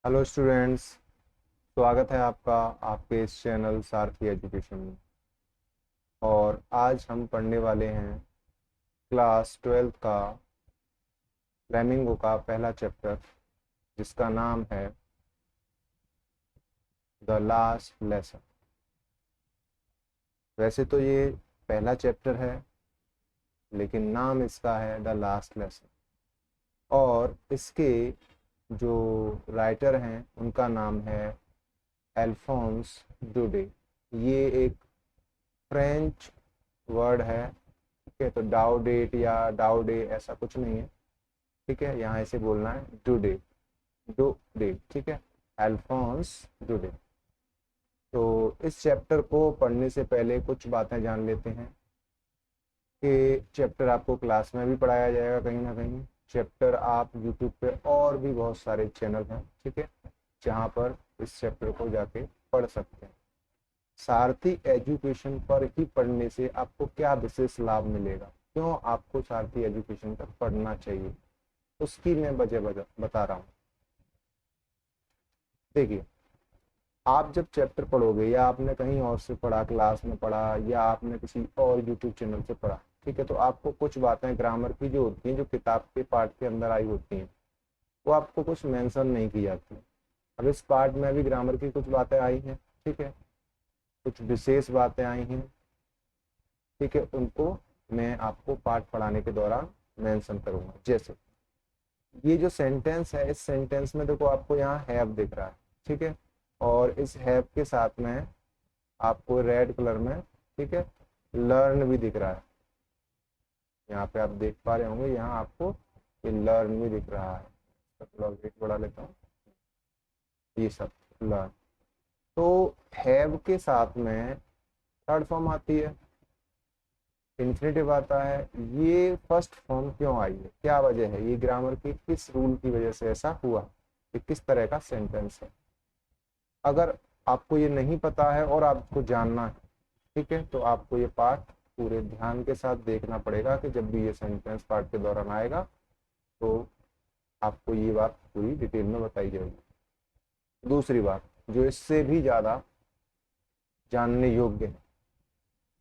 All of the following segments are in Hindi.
Hello students. स्वागत है आपका आपके इस चैनल सारथी एजुकेशन में। और आज हम पढ़ने वाले हैं क्लास 12th का फ्लेमिंगो का पहला चैप्टर, जिसका नाम है द लास्ट लेसन। वैसे तो ये पहला चैप्टर है, लेकिन नाम इसका है द लास्ट लेसन। और इसके जो राइटर हैं उनका नाम है अल्फोंस डुडे। ये एक फ्रेंच वर्ड है। ठीक है, तो डाउडेट या डाउडे ऐसा कुछ नहीं है। ठीक है, यहाँ ऐसे बोलना है डुडे, डुडे। ठीक है, अल्फोंस डुडे। तो इस चैप्टर को पढ़ने से पहले कुछ बातें जान लेते हैं कि चैप्टर आपको क्लास में भी पढ़ाया जाएगा कहीं ना कहीं। चैप्टर आप यूट्यूब पे और भी बहुत सारे चैनल हैं, ठीक है, जहाँ पर इस चैप्टर को जाके पढ़ सकते हैं। सारथी एजुकेशन पर ही पढ़ने से आपको क्या विशेष लाभ मिलेगा, क्यों आपको सारथी एजुकेशन पर पढ़ना चाहिए, उसकी मैं वजह बता रहा हूँ। देखिए, आप जब चैप्टर पढ़ोगे या आपने कहीं और से पढ़ा, क्लास में पढ़ा या आपने किसी और यूट्यूब चैनल से पढ़ा, ठीक है, तो आपको कुछ बातें ग्रामर की जो होती हैं, जो किताब के पार्ट के अंदर आई होती हैं, वो आपको कुछ मेंशन नहीं की जाती। अब इस पार्ट में भी ग्रामर की कुछ बातें आई हैं, ठीक है, कुछ विशेष बातें आई हैं, ठीक है, उनको मैं आपको पाठ पढ़ाने के दौरान मेंशन करूंगा। जैसे ये जो सेंटेंस है, इस सेंटेंस में देखो आपको यहाँ हैव दिख रहा है, ठीक है, और इस हैव के साथ में आपको रेड कलर में, ठीक है, लर्न भी दिख रहा है। यहाँ पे आप देख पा रहे होंगे, यहाँ आपको ये लर्न भी दिख रहा है। थोड़ा वेट बढ़ा लेता हूँ, ये सब लर्न। तो हैव के साथ में थर्ड फॉर्म आती है, इन्फिनेटिव आता है। ये फर्स्ट फॉर्म क्यों आई है, क्या वजह है, ये ग्रामर की किस रूल की वजह से ऐसा हुआ, ये किस तरह का सेंटेंस है। अगर आपको ये नहीं पता है और आपको जानना है, ठीक है, तो आपको ये पार्ट पूरे ध्यान के साथ देखना पड़ेगा कि जब भी ये सेंटेंस पार्ट के दौरान आएगा तो आपको ये बात पूरी डिटेल में बताई जाएगी। दूसरी बात जो इससे भी ज्यादा जानने योग्य है,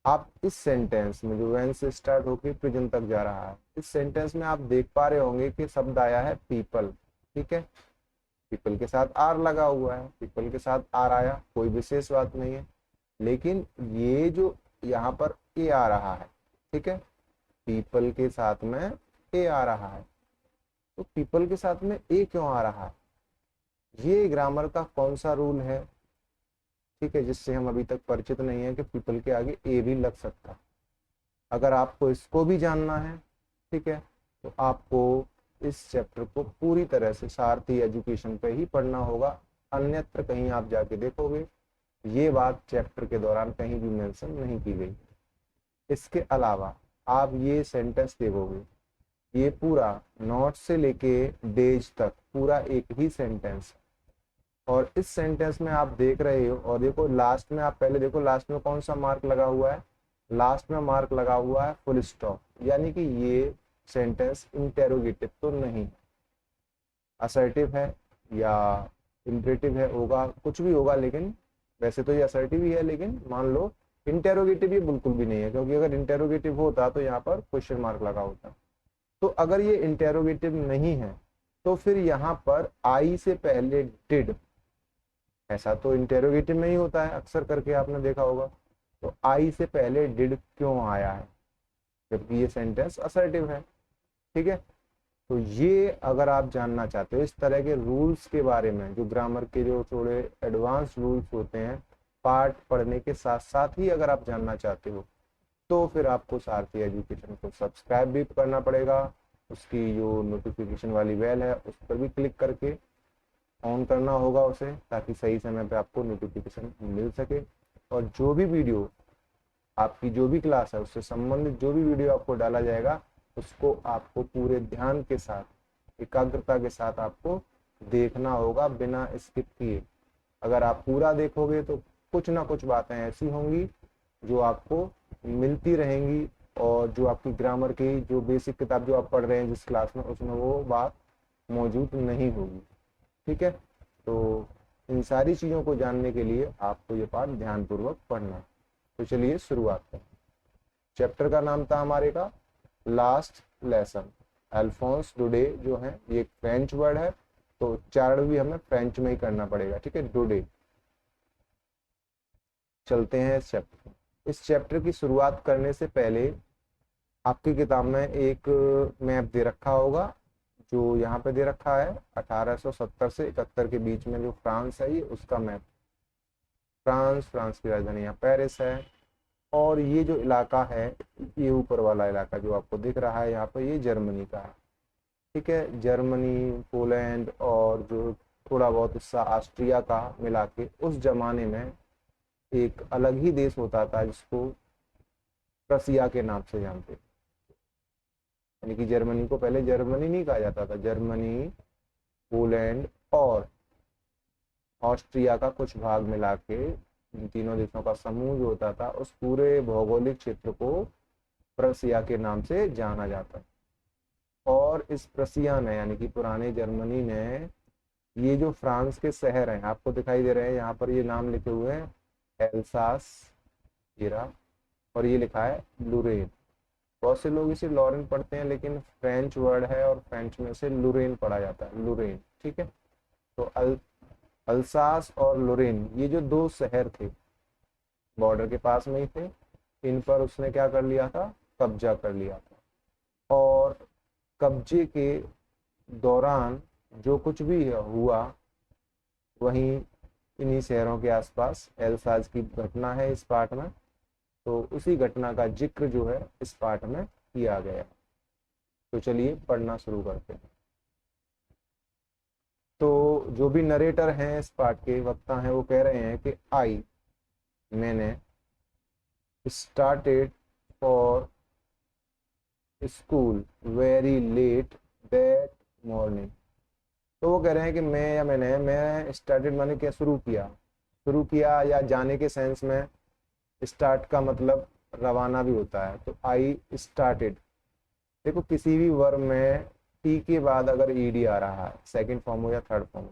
आप इस सेंटेंस में जो वेन से स्टार्ट होकर प्रेजेंट तक जा रहा है, इस सेंटेंस में आप देख पा रहे होंगे कि शब्द आया है पीपल। ठीक है, पीपल के साथ आर लगा हुआ है, पीपल के साथ आर आया, कोई विशेष बात नहीं है। लेकिन ये जो यहाँ पर ए आ रहा है, ठीक है, पीपल के साथ में ए आ रहा है, तो पीपल के साथ में ए क्यों आ रहा है, ये ग्रामर का कौन सा रूल है, ठीक है, जिससे हम अभी तक परिचित नहीं है कि पीपल के आगे ए भी लग सकता। अगर आपको इसको भी जानना है, ठीक है, तो आपको इस चैप्टर को पूरी तरह से सारथी एजुकेशन पे ही पढ़ना होगा। अन्यत्र कहीं आप जाके देखोगे ये बात चैप्टर के दौरान कहीं भी मेंशन नहीं की गई। इसके अलावा आप ये सेंटेंस देखोगे, ये पूरा नॉट से लेके डेज तक पूरा एक ही सेंटेंस है। और इस सेंटेंस में आप देख रहे हो, और देखो लास्ट में, आप पहले देखो लास्ट में कौन सा मार्क लगा हुआ है, लास्ट में मार्क लगा हुआ है फुल स्टॉप, यानी कि ये सेंटेंस इंटेरोगेटिव तो नहीं, असर्टिव है या इम्परेटिव है, होगा कुछ भी होगा, लेकिन वैसे तो ये असर्टिव ही है, लेकिन मान लो इंटेरोगेटिव ये बिल्कुल भी नहीं है, क्योंकि अगर इंटेरोगेटिव होता तो यहाँ पर क्वेश्चन मार्क लगा होता। तो अगर ये इंटेरोगेटिव नहीं है तो फिर यहाँ पर आई से पहले डिड, ऐसा तो इंटेरोगेटिव में ही होता है, अक्सर करके आपने देखा होगा। तो आई से पहले डिड क्यों आया है, जबकि ये सेंटेंस असर्टिव है। ठीक है, तो ये अगर आप जानना चाहते हो इस तरह के रूल्स के बारे में, जो ग्रामर के जो थोड़े एडवांस रूल्स होते हैं, पार्ट पढ़ने के साथ साथ ही अगर आप जानना चाहते हो, तो फिर आपको सारथी एजुकेशन को सब्सक्राइब भी करना पड़ेगा। उसकी जो नोटिफिकेशन वाली बेल है उस पर भी क्लिक करके ऑन करना होगा उसे, ताकि सही समय पे आपको नोटिफिकेशन मिल सके। और जो भी वीडियो आपकी, जो भी क्लास है उससे संबंधित जो भी वीडियो आपको डाला जाएगा, उसको आपको पूरे ध्यान के साथ, एकाग्रता के साथ आपको देखना होगा, बिना स्किप किए। अगर आप पूरा देखोगे तो कुछ ना कुछ बातें ऐसी होंगी जो आपको मिलती रहेंगी, और जो आपकी ग्रामर की जो बेसिक किताब जो आप पढ़ रहे हैं जिस क्लास में, उसमें वो बात मौजूद नहीं होगी। ठीक है, तो इन सारी चीज़ों को जानने के लिए आपको ये पाठ ध्यानपूर्वक पढ़ना है। तो चलिए शुरुआत करें। चैप्टर का नाम था हमारे का लास्ट लेसन। अल्फोंस डुडे जो है ये एक फ्रेंच वर्ड है, तो उच्चारण भी हमें फ्रेंच में ही करना पड़ेगा, ठीक है, डुडे। चलते हैं इस चैप्टर। इस चैप्टर की शुरुआत करने से पहले आपकी किताब में एक मैप दे रखा होगा, जो यहाँ पे दे रखा है 1870 से 71 के बीच में जो फ्रांस है ये उसका मैप। फ्रांस की राजधानी यहाँ पेरिस है, और ये जो इलाका है, ये ऊपर वाला इलाका जो आपको दिख रहा है यहाँ पे, ये जर्मनी का है, ठीक है। जर्मनी, पोलैंड और जो थोड़ा बहुत हिस्सा ऑस्ट्रिया का मिला के उस जमाने में एक अलग ही देश होता था जिसको प्रसिया के नाम से जानते, यानी कि जर्मनी को पहले जर्मनी नहीं कहा जाता था। जर्मनी, पोलैंड और ऑस्ट्रिया का कुछ भाग मिला के इन तीनों देशों का समूह जो होता था, उस पूरे भौगोलिक क्षेत्र को प्रसिया के नाम से जाना जाता। और इस प्रसिया ने, यानी कि पुराने जर्मनी ने, ये जो फ्रांस के शहर हैं आपको दिखाई दे रहे हैं यहाँ पर, ये नाम लिखे हुए हैं एल्सास, ईरा, और ये लिखा है लुरेन। बहुत से लोग इसे लॉरेन पढ़ते हैं, लेकिन फ्रेंच वर्ड है और फ्रेंच में से लुरेन पढ़ा जाता है, लुरेन, ठीक है। तो अल्सास और लुरेन ये जो दो शहर थे बॉर्डर के पास में ही थे, इन पर उसने क्या कर लिया था, कब्जा कर लिया था। और कब्जे के दौरान जो कुछ भी हुआ वहीं इन्हीं शहरों के आसपास एल्सास की घटना है इस पाठ में, तो उसी घटना का जिक्र जो है इस पाठ में किया गया। तो चलिए पढ़ना शुरू करते हैं। तो जो भी नरेटर हैं इस पाठ के, वक्ता हैं, वो कह रहे हैं कि मैंने started for school very let that morning. तो वो कह रहे हैं कि मैं स्टार्टेड माने क्या, शुरू किया या जाने के सेंस में स्टार्ट का मतलब रवाना भी होता है। तो आई स्टार्टेड, देखो किसी भी वर्ब में टी के बाद अगर ईडी आ रहा है, सेकंड फॉर्म हो या थर्ड फॉर्म,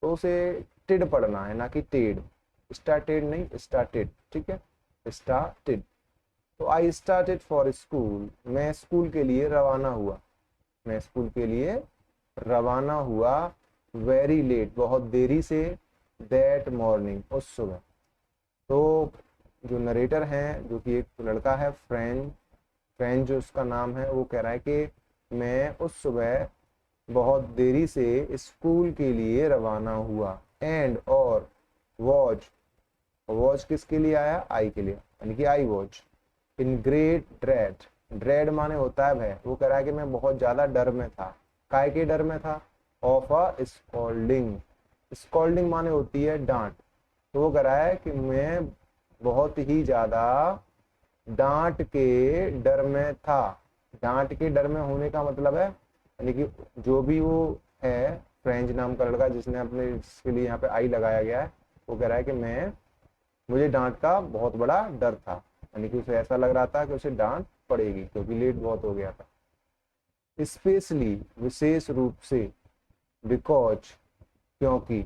तो उसे टिड पढ़ना है, ना कि टेड। स्टार्टेड नहीं, स्टार्टेड, ठीक है, स्टार्टेड। तो आई स्टार्टेड फॉर स्कूल, मैं स्कूल के लिए रवाना हुआ, मैं स्कूल के लिए रवाना हुआ, वेरी लेट, बहुत देरी से, दैट मॉर्निंग, उस सुबह। तो जो नरेटर हैं, जो कि एक लड़का है, फ्रेंच जो उसका नाम है, वो कह रहा है कि मैं उस सुबह बहुत देरी से स्कूल के लिए रवाना हुआ। एंड और वॉच किसके लिए आया, आई के लिए, यानी कि I watch in great dread. Dread माने होता है भय। वो कह रहा है कि मैं बहुत ज्यादा डर में था। काय के डर में था, ऑफ अ स्कॉल्डिंग। स्कॉल्डिंग माने होती है डांट। तो वो कह रहा है कि मैं बहुत ही ज्यादा डांट के डर में था। डांट के डर में होने का मतलब है, यानी कि जो भी वो है फ्रेंच नाम का लड़का जिसने अपने इसके लिए यहाँ पे आई लगाया गया है, वो कह रहा है कि मुझे डांट का बहुत बड़ा डर था, यानी कि उसे ऐसा लग रहा था कि उसे डांट पड़ेगी क्योंकि लेट बहुत हो गया था। स्पेशली, विशेष रूप से, बिकॉज, क्योंकि,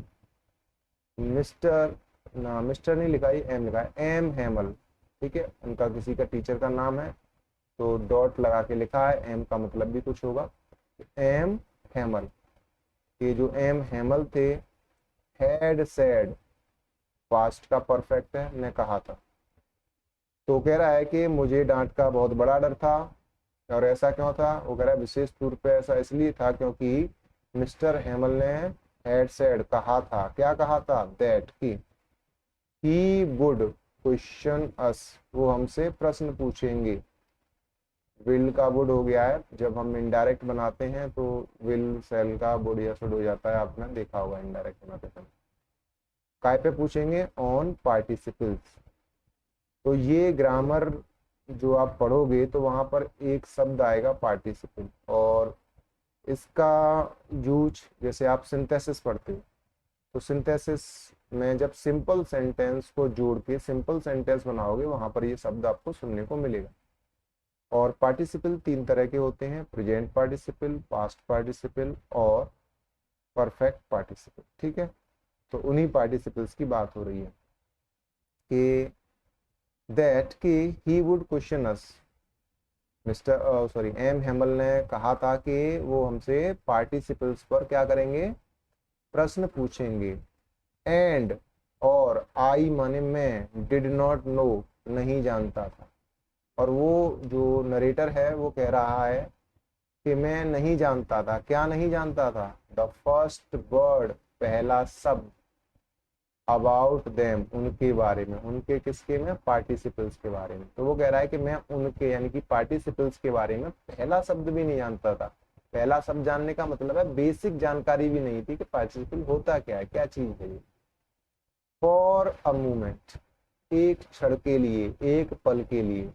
मिस्टर नहीं लिखा, ये एम लिखा है, एम हेमल, ठीक है, उनका किसी का टीचर का नाम है, तो डॉट लगा के लिखा है, एम का मतलब भी कुछ होगा। एम हेमल, ये जो एम हेमल थे, हैड सेड, पास्ट का परफेक्ट है, ने कहा था। तो कह रहा है कि मुझे डांट का बहुत बड़ा डर था। और ऐसा क्यों था, वो कह रहा है विशेष तौर पे ऐसा इसलिए था क्योंकि मिस्टर हेमल ने हैड सेड, कहा था, क्या कहा था, दैट, की ही वुड क्वेश्चन अस, वो हमसे प्रश्न पूछेंगे। विल का वुड हो गया है, जब हम इनडायरेक्ट बनाते हैं तो विल सेल का वुड या शुड हो जाता है, आपने देखा होगा इनडायरेक्ट बनाते समय। काय पे पूछेंगे, ऑन पार्टिसिपल्स। तो ये ग्रामर जो आप पढ़ोगे तो वहां पर एक शब्द आएगा पार्टिसिपल, और इसका यूज जैसे आप सिंथेसिस पढ़ते हो, तो सिंथेसिस में जब सिंपल सेंटेंस को जोड़ के सिंपल सेंटेंस बनाओगे, वहां पर ये शब्द आपको सुनने को मिलेगा। और पार्टिसिपल तीन तरह के होते हैं, प्रेजेंट पार्टिसिपल, पास्ट पार्टिसिपल और परफेक्ट पार्टिसिपल। ठीक है, तो उन्हीं पार्टिसिपल्स की बात हो रही है कि दैट कि he would question us. M Hamel ने कहा था कि वो हमसे पार्टिसिपल्स पर क्या करेंगे, प्रश्न पूछेंगे। एंड और आई माने मैं, डिड नॉट नो नहीं जानता था। और वो जो नरेटर है वो कह रहा है कि मैं नहीं जानता था, क्या नहीं जानता था, द फर्स्ट वर्ड पहला शब्द, अबाउट देम उनके बारे में, उनके किसके में, पार्टिसिपल्स के बारे में। तो वो कह रहा है कि मैं उनके यानी कि पार्टिसिपल्स के बारे में पहला शब्द भी नहीं जानता था। पहला शब्द जानने का मतलब है बेसिक जानकारी भी नहीं थी कि पार्टिसिपल होता क्या है, क्या चीज है ये। फॉर अ मोमेंट, एक क्षण के लिए, एक पल के लिए,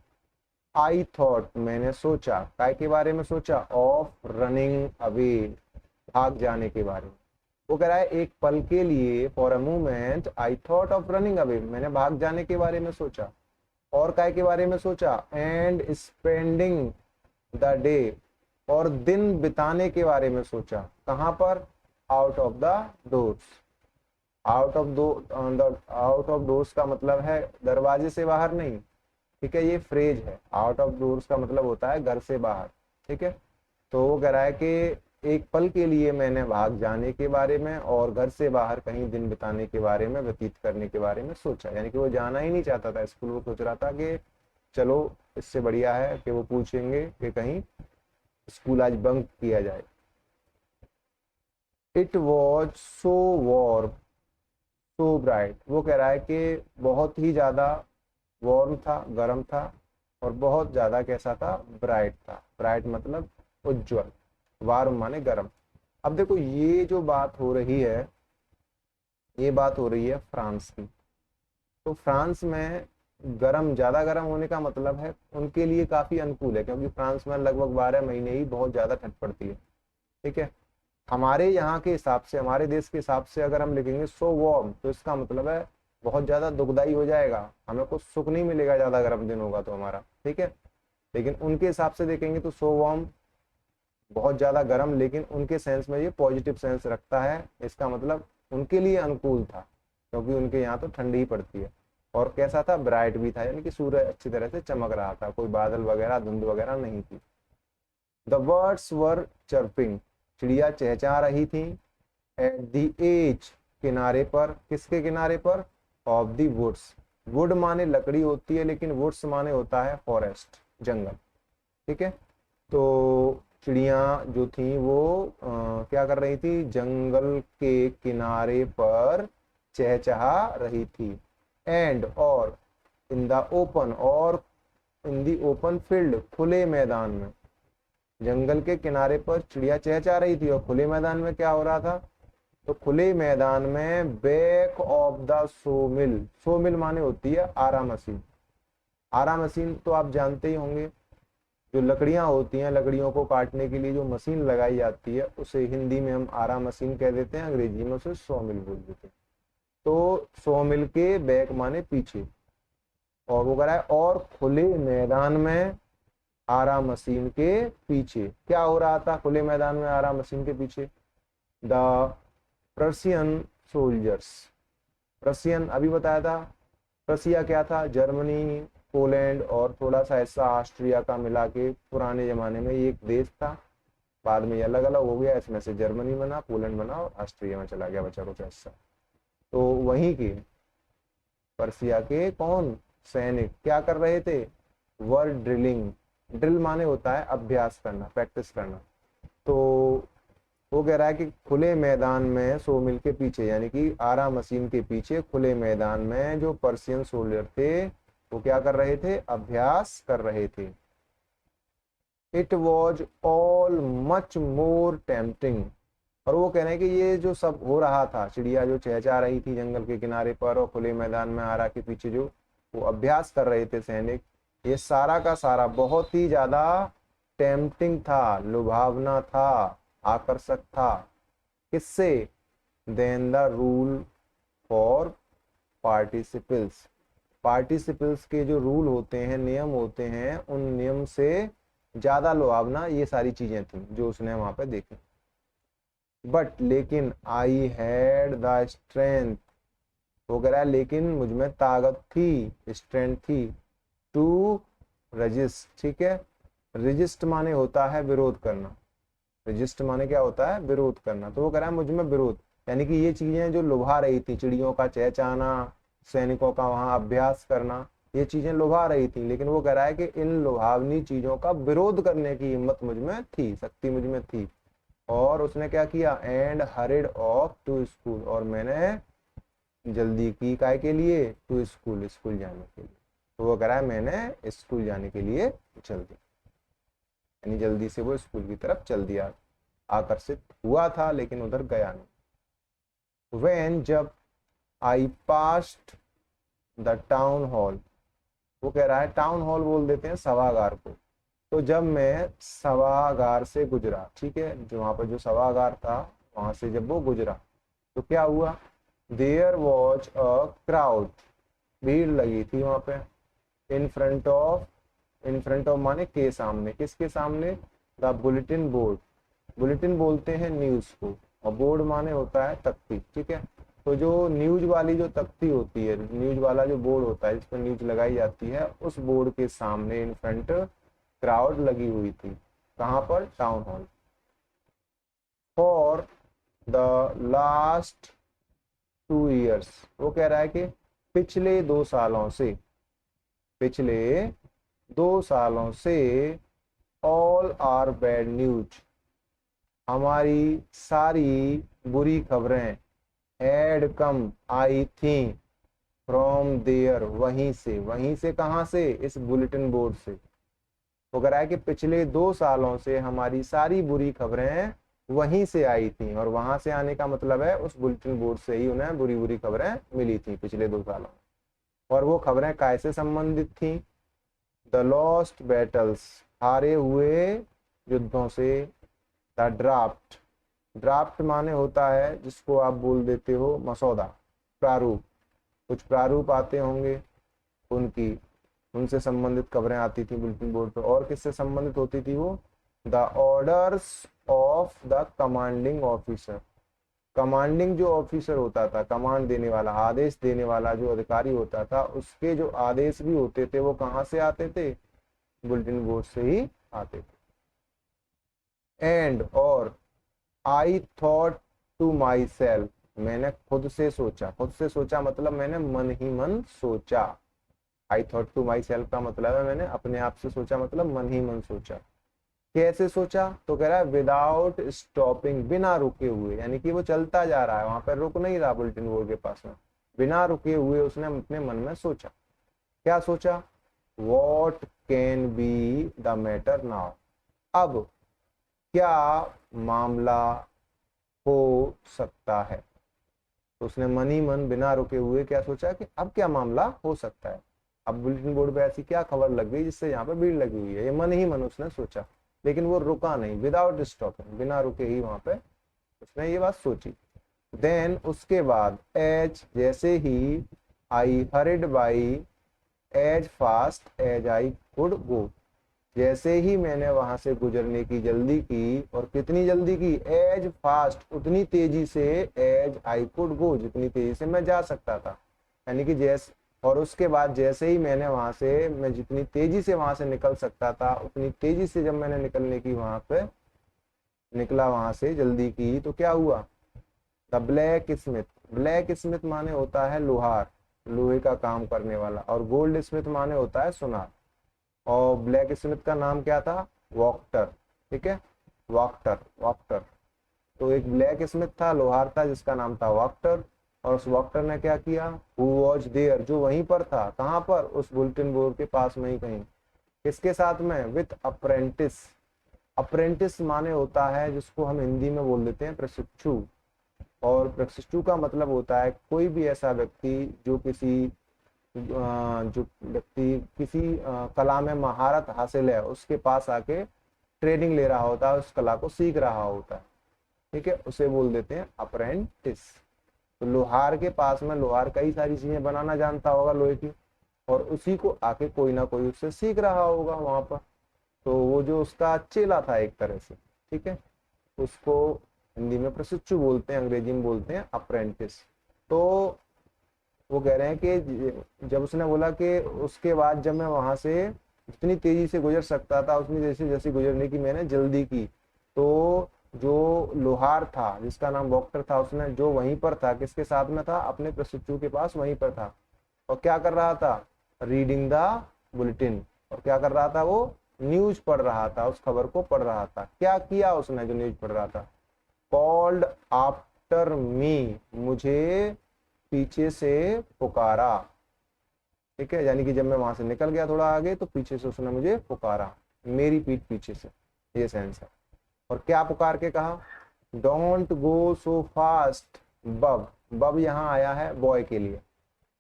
आई थॉट मैंने सोचा, काय के बारे में सोचा, ऑफ रनिंग अवे भाग जाने के बारे में। वो कह रहा है एक पल के लिए, for a moment I thought of running away, मैंने भाग जाने के बारे में सोचा। और काय के बारे में सोचा, एंड स्पेंडिंग द डे, और दिन बिताने के बारे में सोचा। कहाँ पर, out of the doors. Out of doors का मतलब है दरवाजे से बाहर नहीं। ठीक है, ये फ्रेज है। आउट ऑफ डोर्स का मतलब होता है घर से बाहर। ठीक है, तो वो कह रहा है कि एक पल के लिए मैंने भाग जाने के बारे में और घर से बाहर कहीं दिन बिताने के बारे में, व्यतीत करने के बारे में सोचा। यानी कि वो जाना ही नहीं चाहता था स्कूल। वो सोच रहा था कि चलो इससे बढ़िया है कि वो पूछेंगे कि कहीं स्कूल आज बंक किया जाए। It was so warm so bright, वो कह रहा है कि बहुत ही ज्यादा वार्म था, गर्म था, और बहुत ज्यादा कैसा था, ब्राइट था। ब्राइट मतलब उज्जवल, वार्म माने गर्म। अब देखो ये जो बात हो रही है, ये बात हो रही है फ्रांस की। तो फ्रांस में गर्म, ज्यादा गर्म होने का मतलब है उनके लिए काफी अनुकूल है, क्योंकि फ्रांस में लगभग 12 महीने ही बहुत ज्यादा ठंड पड़ती है। ठीक है, हमारे यहाँ के हिसाब से, हमारे देश के हिसाब से अगर हम लिखेंगे सो वार्म, तो इसका मतलब है बहुत ज्यादा दुखदाई हो जाएगा, हमें कुछ सुख नहीं मिलेगा ज्यादा गर्म दिन होगा तो हमारा। ठीक है, लेकिन उनके हिसाब से देखेंगे तो सो वार्म बहुत ज्यादा गर्म, लेकिन उनके सेंस में ये पॉजिटिव सेंस रखता है। इसका मतलब उनके लिए अनुकूल था, क्योंकि उनके यहाँ तो ठंडी ही पड़ती है। और कैसा था, ब्राइट भी था, यानी कि सूरज अच्छी तरह से चमक रहा था, कोई बादल वगैरह, धुंध वगैरह नहीं थी। द बर्ड्स वर चर्पिंग, चिड़िया चहचहा रही थी। एट द एज, किनारे पर, किसके किनारे पर, ऑफ द वुड्स। वुड माने लकड़ी होती है, लेकिन वुड्स माने होता है फॉरेस्ट, जंगल। ठीक है, तो चिड़िया जो थी वो क्या कर रही थी, जंगल के किनारे पर चहचहा रही थी। एंड और, इन द ओपन, और इन द ओपन फील्ड, खुले मैदान में। जंगल के किनारे पर चिड़िया चहचहा रही थी, और खुले मैदान में क्या हो रहा था, तो खुले मैदान में बैक ऑफ द सो मिल। सो मिल माने होती है आरा मशीन। आरा मशीन तो आप जानते ही होंगे, जो लकड़ियां होती हैं, लकड़ियों को काटने के लिए जो मशीन लगाई जाती है, उसे हिंदी में हम आरा मशीन कह देते हैं, अंग्रेजी में उसे सो मिल बोल देते हैं। तो सो मिल के बैक माने पीछे, और वो कह रहा है और खुले मैदान में आरा मशीन के पीछे क्या हो रहा था, खुले मैदान में आरा मशीन के पीछे, द प्रशियन सोल्जर्स। प्रशियन अभी बताया था, प्रशिया क्या था, जर्मनी, पोलैंड और थोड़ा सा हिस्सा ऑस्ट्रिया का मिला के पुराने जमाने में ये एक देश था। बाद में ये अलग अलग हो गया, इसमें से जर्मनी बना, पोलैंड बना और ऑस्ट्रिया में चला गया बचा कुछ हिस्सा। तो वहीं के पर्सिया के कौन, सैनिक क्या कर रहे थे, वर ड्रिलिंग। ड्रिल माने होता है अभ्यास करना, प्रैक्टिस करना। तो वो कह रहा है कि खुले मैदान में, सो मिल के पीछे यानी कि आरा मशीन के पीछे खुले मैदान में जो पर्शियन सोल्जर थे वो क्या कर रहे थे, अभ्यास कर रहे थे। It was all much more tempting, और वो कह रहे हैं कि ये जो सब हो रहा था, चिड़िया जो चहचहा रही थी जंगल के किनारे पर और खुले मैदान में आरा के पीछे जो वो अभ्यास कर रहे थे सैनिक, ये सारा का सारा बहुत ही ज्यादा टेम्पटिंग था, लुभावना था, आकर्षक था। किससे, then the rule for participles. Participles के जो रूल होते हैं, नियम होते हैं, उन नियम से ज्यादा लुभावना ये सारी चीजें थी जो उसने वहां पे देखी। बट लेकिन आई हैड द स्ट्रेंथ, वो कह रहा है लेकिन मुझ में ताकत थी, स्ट्रेंथ थी, टू रजिस्ट, ठीक है। रजिस्ट माने होता है विरोध करना, रजिस्ट माने क्या होता है, विरोध करना। तो वो कह रहा है मुझ में विरोध, यानी कि ये चीजें जो लुभा रही थी, चिड़ियों का चहचहाना, सैनिकों का वहां अभ्यास करना, ये चीजें लुभा रही थी, लेकिन वो कह रहा है कि इन लुभावनी चीजों का विरोध करने की हिम्मत मुझ में थी, शक्ति मुझ में थी। और उसने क्या किया, and hurried off to school, और मैंने जल्दी की काय के लिए, टू स्कूल, स्कूल जाने के लिए। तो वो कह रहा है मैंने स्कूल जाने के लिए चल दी, यानी जल्दी से वो स्कूल की तरफ चल दिया, आकर्षित हुआ था लेकिन उधर गया नहीं। वेन, जब आई पास्ट द टाउन हॉल, वो कह रहा है टाउन हॉल बोल देते हैं सभागार को। तो जब मैं सभागार से गुजरा, ठीक है, जो वहां पर जो सभागार था वहां से जब वो गुजरा तो क्या हुआ, देयर वॉज अ क्राउड, भीड़ लगी थी वहां पे, in front of, in front of माने के सामने, किसके सामने, द बुलेटिन बोर्ड, बुलेटिन बोलते हैं न्यूज को, और बोर्ड माने होता है तख्ती, ठीक है। तो जो न्यूज वाली जो तख्ती होती है, न्यूज वाला जो बोर्ड होता है जिस पर न्यूज लगाई जाती है, उस बोर्ड के सामने इन फ्रंट क्राउड लगी हुई थी, कहाँ पर, town hall. For the last 2 years, वो कह रहा है कि पिछले 2 सालों से, पिछले 2 सालों से ऑल आर बैड न्यूज, हमारी सारी बुरी खबरें, हैड कम आई थी, फ्रॉम देयर, वहीं से कहाँ से, इस बुलेटिन बोर्ड से। वो कह रहा है कि पिछले 2 सालों से हमारी सारी बुरी खबरें वहीं से आई थी, और वहां से आने का मतलब है उस बुलेटिन बोर्ड से ही उन्हें बुरी बुरी खबरें मिली थी पिछले 2 सालों में। और वो खबरें कैसे संबंधित थी, द लॉस्ट बैटल्स, हारे हुए युद्धों से, द ड्राफ्ट, ड्राफ्ट माने होता है जिसको आप बोल देते हो मसौदा, प्रारूप, कुछ प्रारूप आते होंगे उनकी, उनसे संबंधित खबरें आती थी बुलेटिन बोर्ड पर। और किससे संबंधित होती थी वो, the orders of the commanding officer, commanding जो ऑफिसर होता था, कमांड देने वाला, आदेश देने वाला जो अधिकारी होता था, उसके जो आदेश भी होते थे वो कहाँ से आते थे, बुलेटिन बोर्ड से ही आते थे। एंड, और I thought to myself, मैंने खुद से सोचा, खुद से सोचा मतलब मैंने मन ही मन सोचा। I thought to myself का मतलब है मैंने अपने आप से सोचा, मतलब मन ही मन सोचा। कैसे सोचा, तो कह रहा है विदाउट स्टॉपिंग, बिना रुके हुए, यानी कि वो चलता जा रहा है, वहां पर रुक नहीं रहा बुलेटिन बोर्ड के पास में, बिना रुके हुए उसने अपने मन में सोचा। क्या सोचा, what can be the matter now, अब क्या मामला हो सकता है। तो उसने मन ही मन बिना रुके हुए क्या सोचा कि अब क्या मामला हो सकता है, अब बुलेटिन बोर्ड पे ऐसी क्या खबर लग गई जिससे यहाँ पे भीड़ लगी हुई है, ये मन ही मन उसने सोचा। लेकिन वो रुका नहीं, विदाउट स्टॉपिंग, बिना रुके ही वहां पे उसने ये बात सोची। देन, उसके बाद, एज, जैसे ही, I hurried by, as fast as I could go, जैसे ही मैंने वहां से गुजरने की जल्दी की, और कितनी जल्दी की, एज फास्ट, उतनी तेजी से, एज आई कुड गो, जितनी तेजी से मैं जा सकता था, यानी कि जैसे, और उसके बाद जैसे ही मैंने वहां से, मैं जितनी तेजी से वहां से निकल सकता था उतनी तेजी से जब मैंने निकलने की वहां पे निकला, वहां से जल्दी की, तो क्या हुआ, the black Smith, black Smith माने होता है लोहार, लोहे का काम करने वाला, और गोल्ड स्मिथ माने होता है सुनार। और ब्लैक स्मिथ का नाम क्या था, वॉक्टर, ठीक है, वॉक्टर, वॉक्टर। तो एक ब्लैक स्मिथ था, लोहार था, जिसका नाम था वॉक्टर। और उस वॉक्टर ने क्या किया, हु वॉज देयर, जो वहीं पर था, कहाँ पर, उस बुलेटिन बोर्ड के पास में ही कहीं, किसके साथ में, विथ अप्रेंटिस, अप्रेंटिस माने होता है जिसको हम हिंदी में बोल देते हैं प्रशिक्षु। और प्रशिक्षु का मतलब होता है कोई भी ऐसा व्यक्ति जो किसी जो व्यक्ति किसी कला में महारत हासिल है उसके पास आके ट्रेनिंग ले रहा होता है, उस कला को सीख रहा होता है, ठीक है, उसे बोल देते हैं अप्रेंटिस। तो लोहार के पास में, लोहार कई सारी चीजें बनाना जानता होगा लोहे की, और उसी को आके कोई ना कोई उससे सीख रहा होगा वहां पर। तो वो जो उसका चेला था एक तरह से, ठीक है, उसको हिंदी में प्रशिक्षु बोलते हैं, अंग्रेजी में बोलते हैं अप्रेंटिस। तो वो कह रहे हैं कि जब उसने बोला कि उसके बाद जब मैं वहां से जितनी तेजी से गुजर सकता था उतनी जैसे जैसे गुजरने की मैंने जल्दी की। तो जो लोहार था जिसका नाम डॉक्टर था, उसने जो वहीं पर था, किसके साथ में था, अपने प्रशिक्षु के पास वहीं पर था, और क्या कर रहा था, रीडिंग द बुलेटिन। और क्या कर रहा था वो, न्यूज पढ़ रहा था, उस खबर को पढ़ रहा था। क्या किया उसने जो न्यूज पढ़ रहा था, कॉल्ड आफ्टर मी, मुझे पीछे से पुकारा। ठीक है, यानी कि जब मैं वहां से निकल गया थोड़ा आगे तो पीछे से उसने मुझे पुकारा, मेरी पीठ पीछे से, ये सेंस है। और क्या पुकार के कहा, डोंट गो सो फास्ट बब। बब यहाँ आया है बॉय के लिए,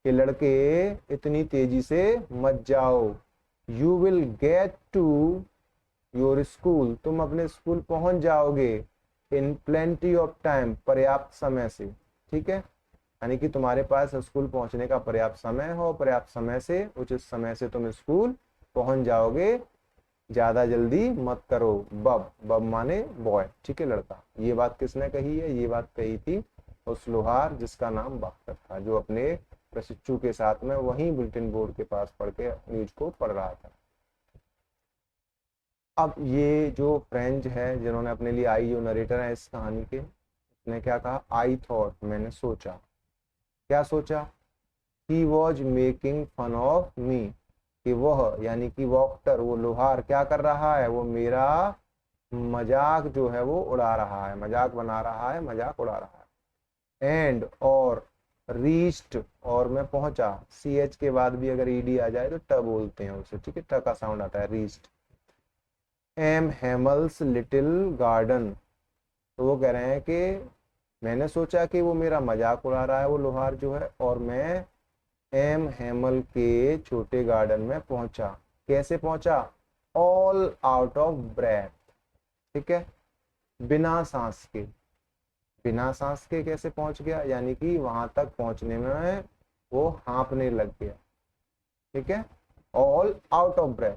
कि लड़के इतनी तेजी से मत जाओ, you will get to your school, तुम अपने स्कूल पहुंच जाओगे, इन प्लेंटी ऑफ टाइम, पर्याप्त समय से। ठीक है, यानी कि तुम्हारे पास स्कूल पहुंचने का पर्याप्त समय हो, पर्याप्त समय से, उचित समय से तुम स्कूल पहुंच जाओगे, ज्यादा जल्दी मत करो। बब, बब माने बॉय, ठीक है, लड़का। ये बात किसने कही है, ये बात कही थी उस लोहार जिसका नाम बाकर था, जो अपने प्रशिक्षु के साथ में वहीं बुलेटिन बोर्ड के पास पढ़ के न्यूज को पढ़ रहा था। अब ये जो फ्रेंच है जिन्होंने अपने लिए आई, जो नरेटर है इस कहानी के, उसने क्या कहा, आई थॉट, मैंने सोचा। क्या सोचा, he was making fun of me, कि वह यानी कि वॉक्टर, वो लोहार क्या कर रहा है, वो मेरा मजाक जो है वो उड़ा रहा है, मजाक बना रहा है, मजाक उड़ा रहा है। एंड, और, रीच्ड, और मैं पहुंचा, सी एच के बाद भी अगर ईडी आ जाए तो ट बोलते हैं उसे, ठीक है, ट का साउंड आता है, रीच्ड, एम हेमल्स लिटिल गार्डन। तो वो कह रहे हैं कि मैंने सोचा कि वो मेरा मजाक उड़ा रहा है वो लोहार जो है, और मैं एम हेमल के छोटे गार्डन में पहुंचा। कैसे पहुंचा, ऑल आउट ऑफ ब्रेथ, ठीक है, बिना सांस के। बिना सांस के कैसे पहुंच गया, यानी कि वहां तक पहुंचने में वो हाँफने लग गया। ठीक है, ऑल आउट ऑफ ब्रेथ,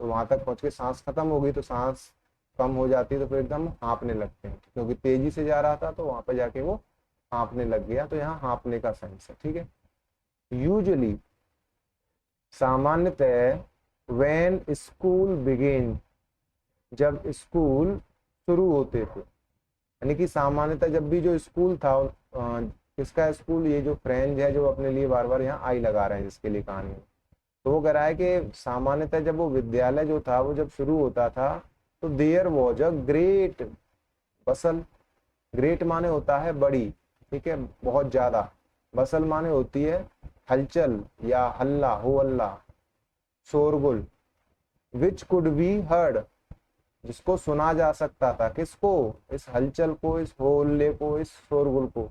तो वहां तक पहुंच के सांस खत्म हो गई, तो सांस कम हो जाती है तो फिर एकदम हाँफने लगते हैं, क्योंकि तेजी से जा रहा था तो वहां पर जाके वो हाँफने लग गया, तो यहाँ हाँफने का सेंस है। ठीक है, यूजुअली, सामान्यतः, व्हेन स्कूल बिगिन, जब स्कूल शुरू होते थे, यानी कि सामान्यतः जब भी जो स्कूल था, किसका स्कूल, ये जो फ्रेंच है जो अपने लिए बार बार यहाँ आई लगा रहे हैं जिसके लिए कहानी है, तो वो कह रहा है कि सामान्यतः जब वो विद्यालय जो था वो जब शुरू होता था तो there was a great bustle. Great माने होता है बड़ी, ठीक है, बहुत ज्यादा। बसल माने होती है हलचल या हल्ला, हो हल्ला, शोरगुल। विच कुड बी हर्ड, जिसको सुना जा सकता था, किसको, इस हलचल को, इस हो हल्ले को, इस शोरगुल को।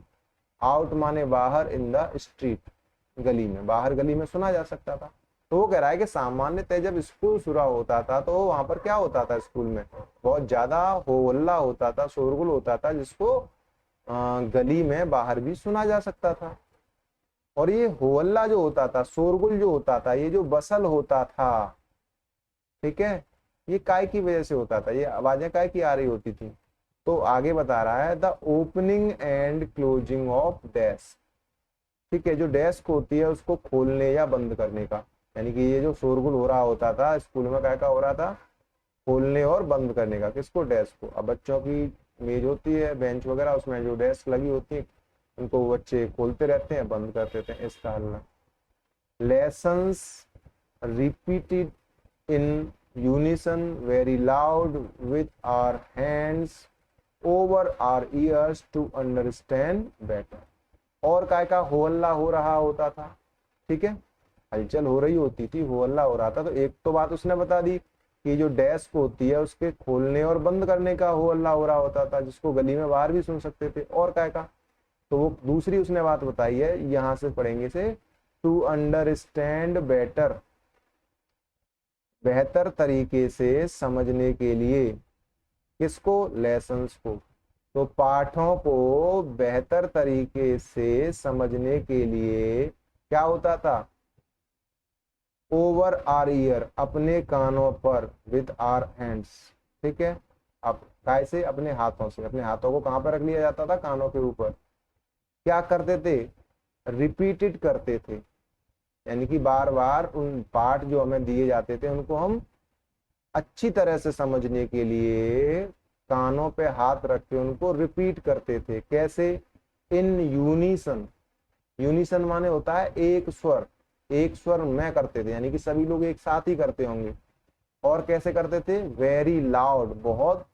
आउट माने बाहर, इन द स्ट्रीट, गली में, बाहर गली में सुना जा सकता था। तो वो कह रहा है कि सामान्यतः जब स्कूल शुरू होता था तो वहां पर क्या होता था, स्कूल में बहुत ज्यादा हो हल्ला होता था, शोरगुल होता था, जिसको गली में बाहर भी सुना जा सकता था। और ये हो हल्ला जो होता था, शोरगुल जो होता था, ये जो बसल होता था, ठीक है, ये काय की वजह से होता था, ये आवाजें काय की आ रही होती थी। तो आगे बता रहा है, the opening and closing of desk, ठीक है, जो डेस्क होती है उसको खोलने या बंद करने का, यानी कि ये जो शोरगुल हो रहा होता था स्कूल में, क्या हो रहा था, खोलने और बंद करने का, किसको, डेस्क को। अब बच्चों की मेज होती है, बेंच वगैरह, उसमें जो डेस्क लगी होती है उनको बच्चे खोलते रहते हैं, बंद कर देते हैं, इसका हल। Lessons repeated in unison very loud with our hands over our ears to understand better. और काय का हो हल्ला हो रहा होता था, ठीक है, हलचल हो रही होती थी, हो हल्ला हो रहा था। तो एक तो बात उसने बता दी कि जो डेस्क होती है उसके खोलने और बंद करने का हो हल्ला हो रहा होता था, जिसको गली में बाहर भी सुन सकते थे। और काय का, तो वो दूसरी उसने बात बताई है, यहां से पढ़ेंगे से, टू अंडरस्टैंड बेटर, बेहतर तरीके से समझने के लिए, किसको, लेसन्स को। तो पाठों को बेहतर तरीके से समझने के लिए क्या होता था, ओवर आर ईयर, अपने कानों पर, विथ आर हैंड्स, ठीक है, अब कैसे? अपने हाथों से। अपने हाथों को कहाँ पर रख लिया जाता था? कानों के ऊपर। क्या करते थे? रिपीटेड करते थे, यानी कि बार बार उन पाठ जो हमें दिए जाते थे उनको हम अच्छी तरह से समझने के लिए कानों पे हाथ रख के उनको रिपीट करते थे। कैसे? इन यूनिसन। यूनिसन माने होता है एक स्वर, एक स्वर में करते थे, यानी कि सभी लोग एक साथ ही करते होंगे। और कैसे करते थे? वेरी लाउड, बहुत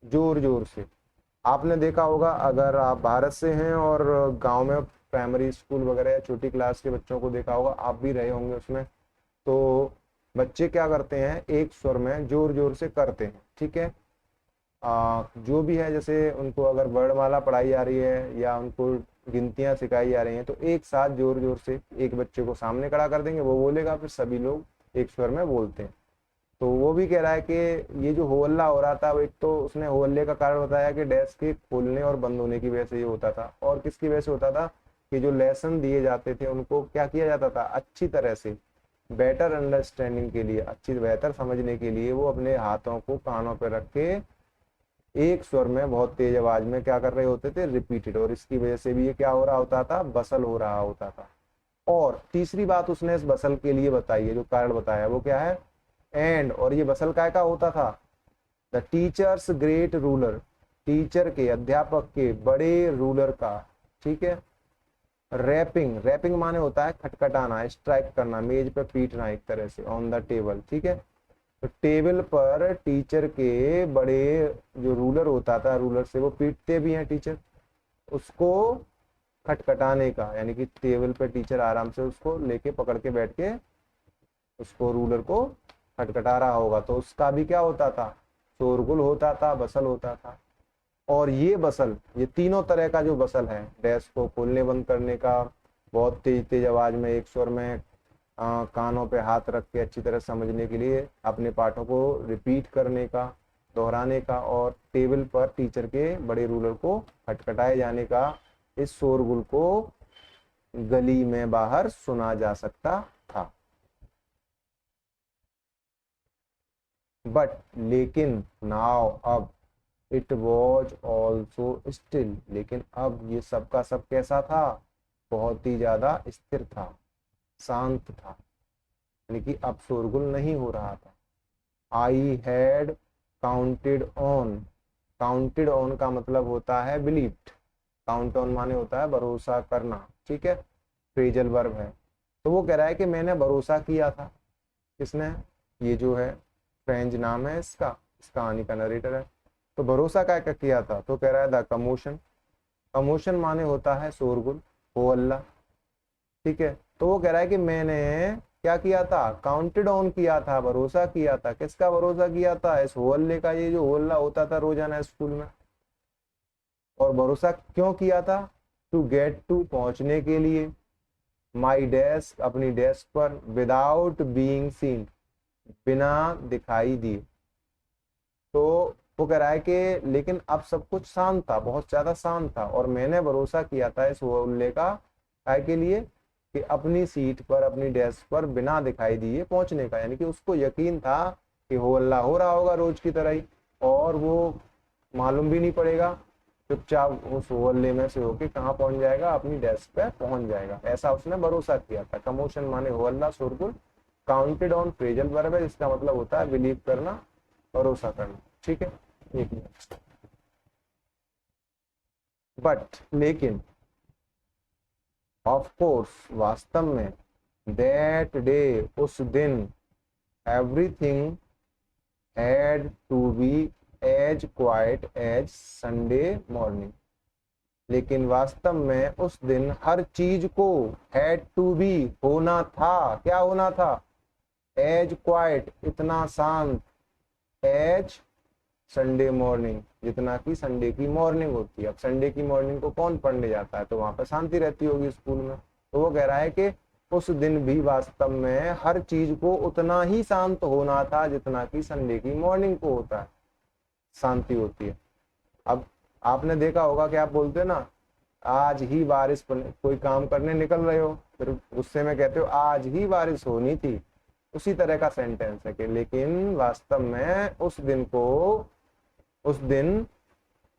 जोर जोर से। आपने देखा होगा, अगर आप भारत से हैं और गांव में प्राइमरी स्कूल वगैरह या छोटी क्लास के बच्चों को देखा होगा, आप भी रहे होंगे उसमें, तो बच्चे क्या करते हैं? एक स्वर में जोर जोर से करते हैं। ठीक है। जो भी है, जैसे उनको अगर वर्णमाला पढ़ाई जा रही है या उनको गिनतियां सिखाई जा रही हैं, तो एक साथ जोर जोर से एक बच्चे को सामने खड़ा कर देंगे, वो बोलेगा, फिर सभी लोग एक स्वर में बोलते हैं। तो वो भी कह रहा है कि ये जो हो हल्ला हो रहा था, वो एक तो उसने हो हल्ले का कारण बताया कि डेस्क के खोलने और बंद होने की वजह से ये होता था, और किसकी वजह से होता था कि जो लेसन दिए जाते थे उनको क्या किया जाता था? अच्छी तरह से, बेटर अंडरस्टैंडिंग के लिए, अच्छी बेहतर समझने के लिए वो अपने हाथों को कानों पर रख के एक स्वर में बहुत तेज आवाज में क्या कर रहे होते थे? रिपीटेड। और इसकी वजह से भी ये क्या हो रहा होता था? बसल हो रहा होता था। और तीसरी बात उसने इस बसल के लिए बताई है, जो कारण बताया, वो क्या है? एंड। और ये बसल काय का होता था? The teachers great ruler, teacher के, अध्यापक के बड़े रूलर का। ठीक है। रैपिंग, रैपिंग माने होता है खटखटाना, स्ट्राइक करना, मेज पे पीटना एक तरह से, ऑन द टेबल। ठीक है। तो टेबल पर टीचर के बड़े जो रूलर होता था, रूलर से वो पीटते भी हैं टीचर, उसको खटखटाने का, यानी कि टेबल पर टीचर आराम से उसको लेके पकड़ के बैठ के उसको, रूलर को खटखटा रहा होगा, तो उसका भी क्या होता था? शोरगुल होता था, बसल होता था। और ये बसल, ये तीनों तरह का जो बसल है, डेस्क को खोलने बंद करने का, बहुत तेज तेज आवाज में एक स्वर में कानों पे हाथ रख के अच्छी तरह समझने के लिए अपने पाठों को रिपीट करने का, दोहराने का, और टेबल पर टीचर के बड़े रूलर को खटखटाए जाने का, इस शोरगुल को गली में बाहर सुना जा सकता था। बट, लेकिन, नाउ, अब, इट वॉज ऑल्सो स्टिल, लेकिन अब ये सब का सब कैसा था? बहुत ही ज्यादा स्थिर था, शांत था, यानी कि अब शोरगुल नहीं हो रहा था। I had counted on, counted on का मतलब होता है बिलीव्ड, काउंट ऑन माने होता है भरोसा करना। ठीक है। फ्रेजल वर्ब है। तो वो कह रहा है कि मैंने भरोसा किया था। किसने? ये जो है फ्रेंच नाम है इसका, इस कहानी का नरेटर है। तो भरोसा क्या क्या किया था? तो कह रहा है द कमोशन, कमोशन माने होता है शोरगुल, हो अल्लाह। ठीक है। तो वो कह रहा है कि मैंने क्या किया था? काउंटेड ऑन किया था, भरोसा किया था। किसका भरोसा किया था? इस हो अल्ले का, ये जो हो अल्ला होता था रोजाना स्कूल में। और भरोसा क्यों किया था? टू गेट टू, पहुंचने के लिए, माई डेस्क, अपनी डेस्क पर, विदाउट बीइंग सीन, बिना दिखाई दिए। तो वो कह रहा है कि लेकिन अब सब कुछ शांत था, बहुत ज्यादा शांत था, और मैंने भरोसा किया था इस उल्ले का, काय के लिए? कि अपनी सीट पर, अपनी डेस्क पर बिना दिखाई दिए पहुंचने का, यानी कि उसको यकीन था कि हो अल्लाह हो रहा होगा रोज की तरह ही, और वो मालूम भी नहीं पड़ेगा, चुपचाप उस होल्ले में से होके कहाँ पहुंच जाएगा? अपनी डेस्क पे पहुंच जाएगा। ऐसा उसने भरोसा किया था। कमोशन माने हो अल्लाह, शोरगुल। काउंटेड ऑन फ्रेजल वर्ब है, जिसका मतलब होता है बिलीव करना, भरोसा करना। ठीक है। एक मिनट। बट, लेकिन, ऑफ कोर्स, वास्तव में, दैट डे, उस दिन, everything had to be as quiet as Sunday morning, लेकिन वास्तव में उस दिन हर चीज को हैड टू बी, होना था। क्या होना था? एज क्वाइट, इतना शांत, एज संडे मॉर्निंग, जितना कि संडे की मॉर्निंग होती है। अब संडे की मॉर्निंग को कौन पढ़ने जाता है? तो वहां पर शांति रहती होगी स्कूल में। तो वो कह रहा है कि उस दिन भी वास्तव में हर चीज को उतना ही शांत होना था जितना कि संडे की मॉर्निंग को होता है, शांति होती है। अब आपने देखा होगा कि आप बोलते हो ना, आज ही बारिश, कोई काम करने निकल रहे हो, फिर गुस्से में कहते हो आज ही बारिश होनी थी, उसी तरह का सेंटेंस है कि लेकिन वास्तव में उस दिन को उस दिन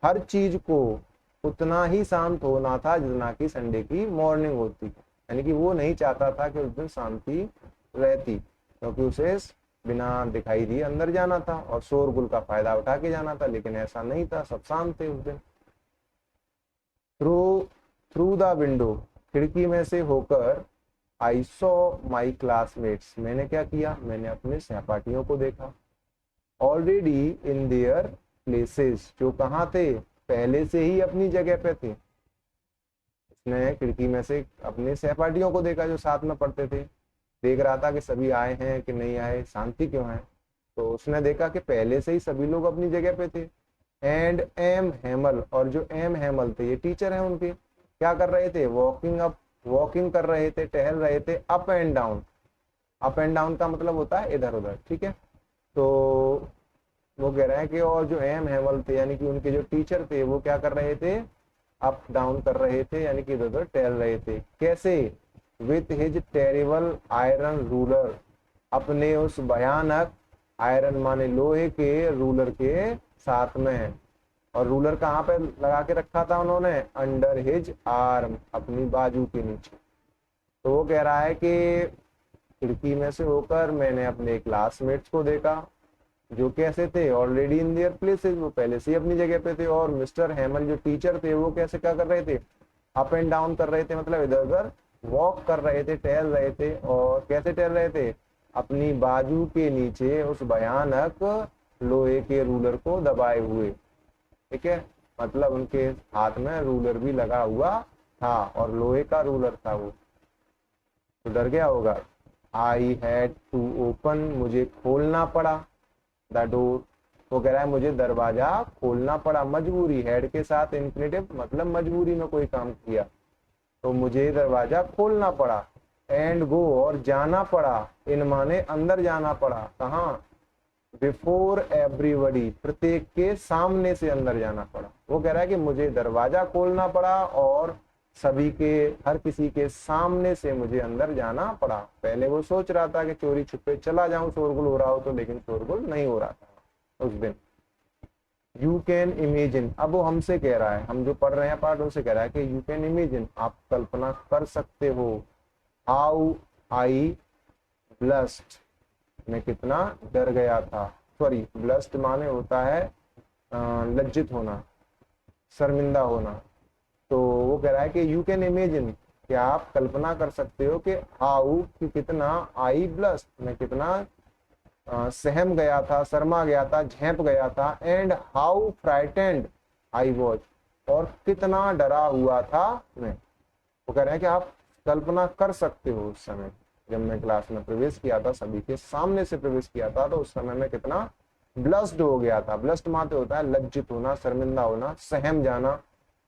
हर चीज को उतना ही शांत होना था जितना कि संडे की मॉर्निंग होती, यानी कि वो नहीं चाहता था कि उस दिन शांति रहती, क्योंकि उसे बिना दिखाई दिए अंदर जाना था और शोरगुल का फायदा उठा के जाना था, लेकिन ऐसा नहीं था, सब शांत थे उस दिन। थ्रू थ्रू द विंडो, खिड़की में से होकर, आई सॉ माई क्लासमेट्स, मैंने क्या किया, मैंने अपने सहपाठियों को देखा, ऑलरेडी इन देयर प्लेसेस, जो कहाँ थे, पहले से ही अपनी जगह पे थे। उसने खिड़की में से अपने सहपाठियों को देखा जो साथ में पढ़ते थे, देख रहा था कि सभी आए हैं कि नहीं आए, शांति क्यों है। तो उसने देखा कि पहले से ही सभी लोग अपनी जगह पे थे। एंड एम हेमल, और जो एम हेमल थे ये टीचर हैं उनके, क्या कर रहे थे, वॉकिंग कर रहे थे, टहल रहे थे up and down. Up and down का मतलब होता है इधर उधर, ठीक है। तो वो कह रहे हैं कि और जो एम हेमल थे यानी कि उनके जो टीचर थे वो क्या कर रहे थे, अप डाउन कर रहे थे, यानी कि इधर उधर टहल रहे थे। कैसे, with his terrible iron ruler, अपने उस भयानक, आयरन माने लोहे के, रूलर के साथ में। और रूलर कहाँ पे लगा के रखा था उन्होंने, अंडर हिज आर्म, अपनी बाजू के नीचे। तो वो कह रहा है कि खिड़की में से होकर मैंने अपने क्लासमेट्स को देखा, जो कैसे थे, ऑलरेडी इन देयर प्लेसेस, वो पहले से ही अपनी जगह पे थे। और मिस्टर हेमल जो टीचर थे वो कैसे क्या कर रहे थे, अप एंड डाउन कर रहे थे, मतलब इधर उधर वॉक कर रहे थे, टहल रहे थे। और कैसे टहल रहे थे, अपनी बाजू के नीचे उस भयानक लोहे के रूलर को दबाए हुए, ठीक है। मतलब उनके हाथ में रूलर भी लगा हुआ था और लोहे का रूलर था वो, तो डर गया होगा। आई हैड टू ओपन, मुझे खोलना पड़ा, द डोर, वो कह रहा है मुझे दरवाजा खोलना पड़ा, मजबूरी, हेड के साथ इंफिनिटिव, मतलब मजबूरी में कोई काम किया, तो मुझे दरवाजा खोलना पड़ा। एंड गो, और जाना पड़ा, इन माने अंदर जाना पड़ा, कहाँ, बिफोर एवरीबडी, प्रत्येक के सामने से अंदर जाना पड़ा। वो कह रहा है कि मुझे दरवाजा खोलना पड़ा और सभी के, हर किसी के सामने से मुझे अंदर जाना पड़ा। पहले वो सोच रहा था कि चोरी छुपे चला जाऊं, शोरगुल हो रहा हो तो, लेकिन शोरगुल नहीं हो रहा था उस दिन। यू कैन इमेजिन, अब वो हमसे कह रहा है, हम जो पढ़ रहे हैं पार्ट उनसे कह रहा है कि यू कैन इमेजिन, आप कल्पना कर सकते हो, हाउ आई ब्लस्ट, मैं कितना डर गया था। सॉरी, ब्लस्ट माने होता है लज्जित होना, शर्मिंदा होना। तो वो कह रहा है कि यू कैन इमेजिन, कि आप कल्पना कर सकते हो कि हाउ, कि कितना, आई ब्लस्ट, मैं कितना सहम गया था, शर्मा गया था, झेप गया था। And how frightened I was, और कितना डरा हुआ था मैं। वो कह रहे हैं कि आप कल्पना कर सकते हो उस समय जब मैं क्लास में प्रवेश किया था, सभी के सामने से प्रवेश किया था, तो उस समय में कितना ब्लस्ड हो गया था। ब्लस्ट माते होता है लज्जित होना, शर्मिंदा होना, सहम जाना,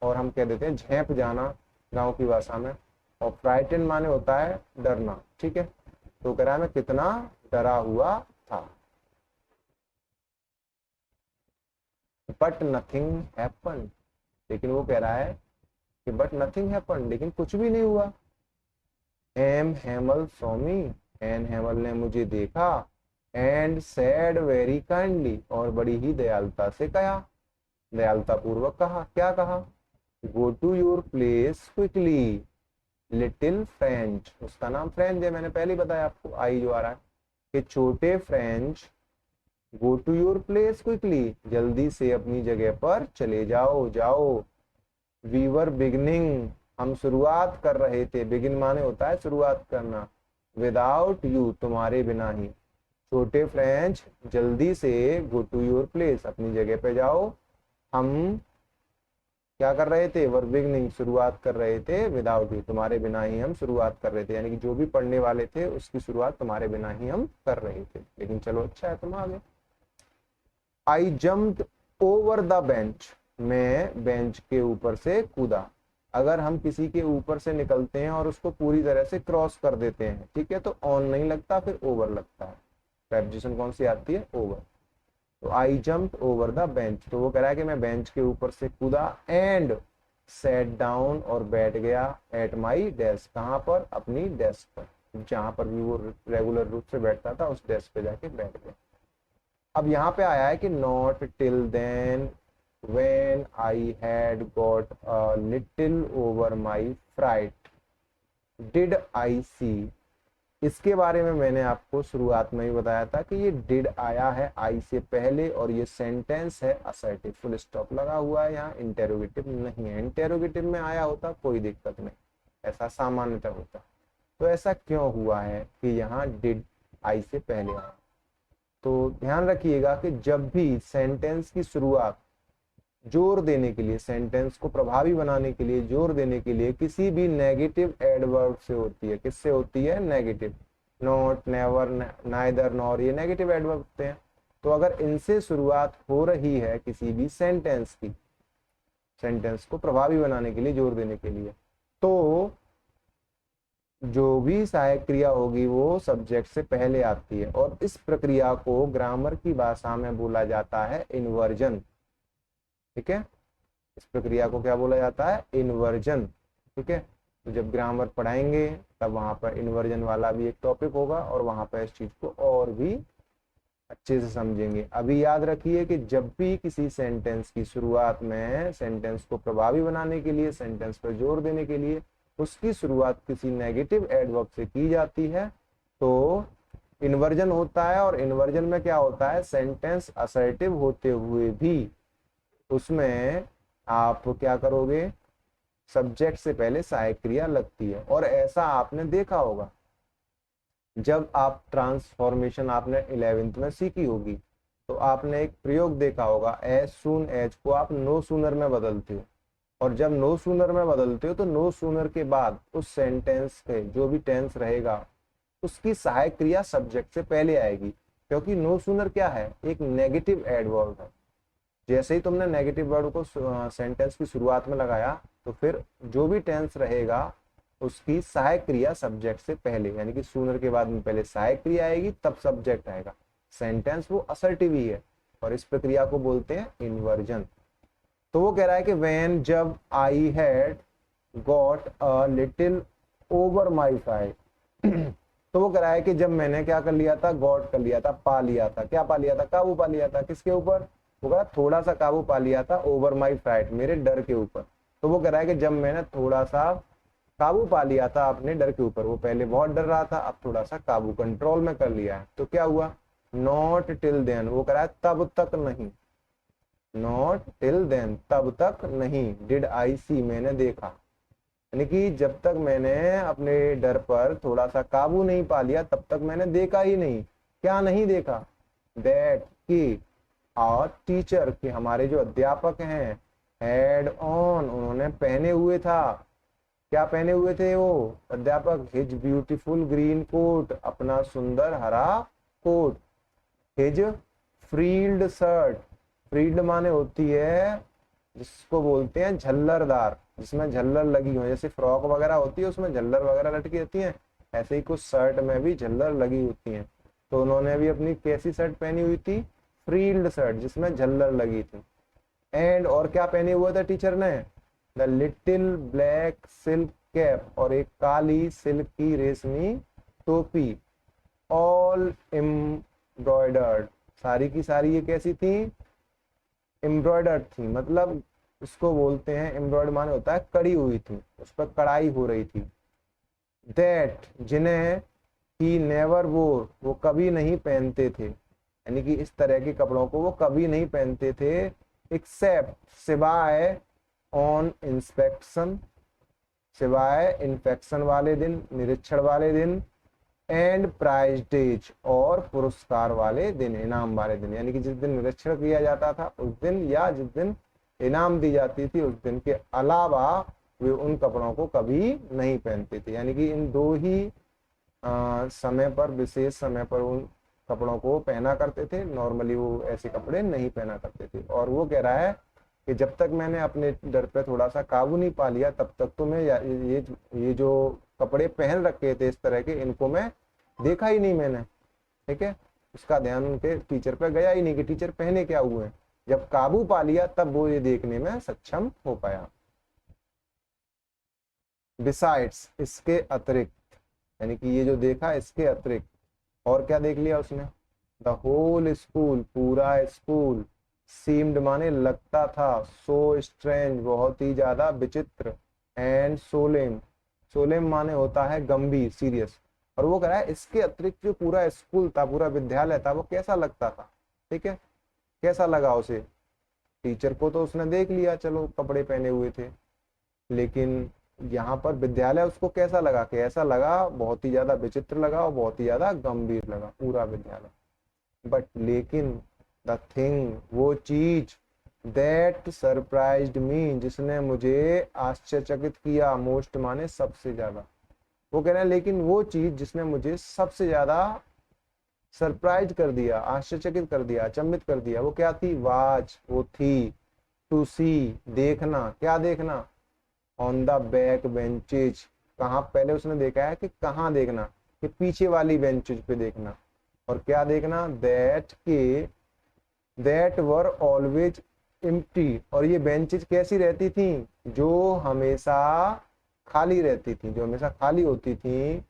और हम कह देते हैं झेप जाना गांव की भाषा में। और फ्राइटन माने होता है डरना, ठीक है। तो कह रहा है मैं कितना डरा हुआ था। बट नथिंग हैपन, लेकिन वो कह रहा है कि बट नथिंग हैपन, लेकिन कुछ भी नहीं हुआ। M Hemal saw me, N Hemal ने मुझे देखा, एंड सैड वेरी काइंडली, और बड़ी ही दयालुता से कहा, दयालुता पूर्वक कहा, क्या कहा, go to your place quickly little French, उसका नाम फ्रेंच है, मैंने पहले बताया आपको, आई जो आ रहा है कि छोटे French, go to your place quickly, जल्दी से अपनी जगह पर चले जाओ, जाओ। वी वर बिगनिंग, हम शुरुआत कर रहे थे, बिगिन माने होता है शुरुआत करना, विदाउट यू, तुम्हारे बिना ही। छोटे फ्रेंच, जल्दी से, गो टू योर प्लेस, अपनी जगह पे जाओ। हम क्या कर रहे थे, वर बिगनिंग, शुरुआत कर रहे थे, विदाउट यू, तुम्हारे बिना ही हम शुरुआत कर रहे थे, यानी कि जो भी पढ़ने वाले थे उसकी शुरुआत तुम्हारे बिना ही हम कर रहे थे, लेकिन चलो अच्छा है तुम आ गए। आई जम्प्ड ओवर द बेंच, मैं बेंच के ऊपर से कूदा। अगर हम किसी के ऊपर से निकलते हैं और उसको पूरी तरह से क्रॉस कर देते हैं, ठीक है, तो ऑन नहीं लगता, फिर ओवर लगता है। प्रेपोजिशन कौन सी आती है, ओवर। तो आई जम्प्ड ओवर द बेंच, तो वो कह रहा है कि मैं बेंच के ऊपर से कूदा, एंड सेट डाउन, और बैठ गया, एट माई डेस्क, कहाँ पर, अपनी डेस्क पर, जहां पर भी वो रेगुलर रूप से बैठता था उस डेस्क पे जाके बैठ गया। अब यहाँ पे आया है कि not till then when I had got a little over my fright did I see. इसके बारे में मैंने आपको शुरुआत में ही बताया था कि ये डिड आया है आई से पहले और ये सेंटेंस है असर्टिव, फुल स्टॉप लगा हुआ है, यहाँ इंटेरोगेटिव नहीं है। इंटेरोगेटिव में आया होता कोई दिक्कत नहीं, ऐसा सामान्यतः होता। तो ऐसा क्यों हुआ है कि यहाँ डिड आई से पहले आया? तो ध्यान रखिएगा कि जब भी सेंटेंस की शुरुआत जोर देने के लिए, सेंटेंस को प्रभावी बनाने के लिए, जोर देने के लिए किसी भी नेगेटिव एडवर्ब से होती है। किससे होती है? Negative. Not, never, neither, nor, ये नेगेटिव एडवर्ब होते हैं। तो अगर इनसे शुरुआत हो रही है किसी भी सेंटेंस की, सेंटेंस को प्रभावी बनाने के लिए, जोर देने के लिए, तो जो भी सहायक क्रिया होगी वो सब्जेक्ट से पहले आती है। और इस प्रक्रिया को ग्रामर की भाषा में बोला जाता है इन्वर्जन। ठीक है, इस प्रक्रिया को क्या बोला जाता है? इन्वर्जन। ठीक है, तो जब ग्रामर पढ़ाएंगे तब वहां पर इन्वर्जन वाला भी एक टॉपिक होगा और वहां पर इस चीज को और भी अच्छे से समझेंगे। अभी याद रखिए कि जब भी किसी सेंटेंस की शुरुआत में, सेंटेंस को प्रभावी बनाने के लिए, सेंटेंस पर जोर देने के लिए उसकी शुरुआत किसी नेगेटिव एडवर्ब से की जाती है तो इन्वर्जन होता है। और इन्वर्जन में क्या होता है? सेंटेंस असर्टिव होते हुए भी उसमें आप क्या करोगे? सब्जेक्ट से पहले सहायक क्रिया लगती है। और ऐसा आपने देखा होगा जब आप ट्रांसफॉर्मेशन आपने 11th में सीखी होगी तो आपने एक प्रयोग देखा होगा, एज सून एज को आप नो सूनर में बदलते हो। और जब नो सूनर में बदलते हो तो नो सूनर के बाद उस सेंटेंस के जो भी टेंस रहेगा उसकी सहायक क्रिया सब्जेक्ट से पहले आएगी, क्योंकि नो सूनर क्या है? एक नेगेटिव एडवर्ब है। जैसे ही तुमने नेगेटिव वर्ड को सेंटेंस की शुरुआत में लगाया तो फिर जो भी टेंस रहेगा उसकी सहायक क्रिया सब्जेक्ट से पहले, यानी कि सूनर के बाद में पहले सहायक क्रिया आएगी तब सब्जेक्ट आएगा। सेंटेंस वो असर्टिव ही है और इस प्रक्रिया को बोलते हैं इन्वर्जन। तो वो कह रहा है कि व्हेन, जब I had got a little over my fright तो वो कह रहा है कि जब मैंने क्या कर लिया था? गॉट कर लिया था, पा लिया था। क्या पा लिया था? काबू पा लिया था। किसके ऊपर? वो कह रहा थोड़ा सा काबू पा लिया था, ओवर माई फ्राइट, मेरे डर के ऊपर। तो वो कह रहा है कि जब मैंने थोड़ा सा काबू पा लिया था अपने डर के ऊपर, वो पहले बहुत डर रहा था, अब थोड़ा सा काबू, कंट्रोल में कर लिया है, तो क्या हुआ? नॉट टिल देन, वो कह रहा है तब तक नहीं। नॉट टिल देन, तब तक नहीं। डिड आई सी, मैंने देखा। यानी कि जब तक मैंने अपने डर पर थोड़ा सा काबू नहीं पा लिया तब तक मैंने देखा ही नहीं। क्या नहीं देखा? दैट, कि और टीचर, कि हमारे जो अध्यापक हैं, हैड ऑन, उन्होंने पहने हुए था। क्या पहने हुए थे वो अध्यापक? हिज ब्यूटीफुल ग्रीन कोट, अपना सुंदर हरा कोट। हिज फ्रील्ड शर्ट, फ्रील्ड माने होती है जिसको बोलते हैं झल्लरदार, जिसमें झल्लर लगी हो, जैसे फ्रॉक वगैरह होती है उसमें झल्लर वगैरह लटकी रहती है, ऐसे ही कुछ शर्ट में भी झल्लर लगी होती है। तो उन्होंने भी अपनी कैसी शर्ट पहनी हुई थी? फ्रील्ड शर्ट, जिसमें झल्लर लगी थी। एंड, और क्या पहने हुआ था टीचर ने? The little black silk cap, और एक काली सिल्क की रेशमी टोपी। ऑल एम्ब्रॉयडर्ड, सारी की सारी ये कैसी थी? एम्ब्रॉयडर्ड थी। मतलब इसको बोलते हैं, एम्ब्रॉयड माने होता है कड़ी हुई थी, उस पर कढ़ाई हो रही थी। दैट, जिन्हें ही नेवर वोर, वो कभी नहीं पहनते थे, यानी कि इस तरह के कपड़ों को वो कभी नहीं पहनते थे। एक्सेप्ट, सिवाय, ऑन इंस्पेक्शन, सिवाय इन्फेक्शन वाले दिन, निरीक्षण वाले दिन, एंड प्राइज डेज, और पुरस्कार वाले दिन, इनाम वाले दिन। यानी कि जिस दिन निरीक्षण किया जाता था उस दिन, या जिस दिन इनाम दी जाती थी उस दिन के अलावा वे उन कपड़ों को कभी नहीं पहनते थे। यानी कि इन दो ही समय पर, विशेष समय पर उन कपड़ों को पहना करते थे, नॉर्मली वो ऐसे कपड़े नहीं पहना करते थे। और वो कह रहा है कि जब तक मैंने अपने डर पे थोड़ा सा काबू नहीं पा लिया तब तक तो मैं ये जो कपड़े पहन रखे थे इस तरह के, इनको मैं देखा ही नहीं मैंने। ठीक है, उसका ध्यान उनके टीचर पे गया ही नहीं कि टीचर पहने क्या हुए हैं। जब काबू पा लिया तब वो ये देखने में सक्षम हो पाया। बिसाइड्स, इसके अतिरिक्त, यानी कि ये जो देखा इसके अतिरिक्त, और क्या देख लिया उसने? द होल स्कूल, पूरा स्कूल, सीम्ड माने लगता था, सो स्ट्रेंज बहुत ही ज्यादा विचित्र, एंड सोलेम, सोलेम माने होता है गंभीर, सीरियस। और वो कह रहा है इसके अतिरिक्त जो पूरा स्कूल था, पूरा विद्यालय था, वो कैसा लगता था। ठीक है, कैसा लगा उसे। टीचर को तो उसने देख लिया, चलो कपड़े पहने हुए थे, लेकिन यहाँ पर विद्यालय उसको कैसा लगा, कि ऐसा लगा बहुत ही ज्यादा विचित्र लगा और बहुत ही ज्यादा गंभीर लगा पूरा विद्यालय। बट लेकिन द थिंग, वो चीज, दैट सरप्राइज्ड मी, जिसने मुझे आश्चर्यचकित किया, मोस्ट माने सबसे ज्यादा। वो कह रहे हैं लेकिन वो चीज जिसने मुझे सबसे ज्यादा सरप्राइज कर दिया, आश्चर्यचकित कर दिया, अचंभित कर दिया, वो क्या थी, वाच, वो थी, टू सी, देखना, क्या देखना, ऑन द बैक बेंचेज, कहाँ, पहले उसने देखा है कि कहाँ देखना, कि पीछे वाली बेंचेज पे देखना, और क्या देखना, दैट के, दैट वर ऑलवेज एम्प्टी, और ये बेंचेज कैसी रहती थी, जो हमेशा खाली रहती थी, जो हमेशा खाली होती थी।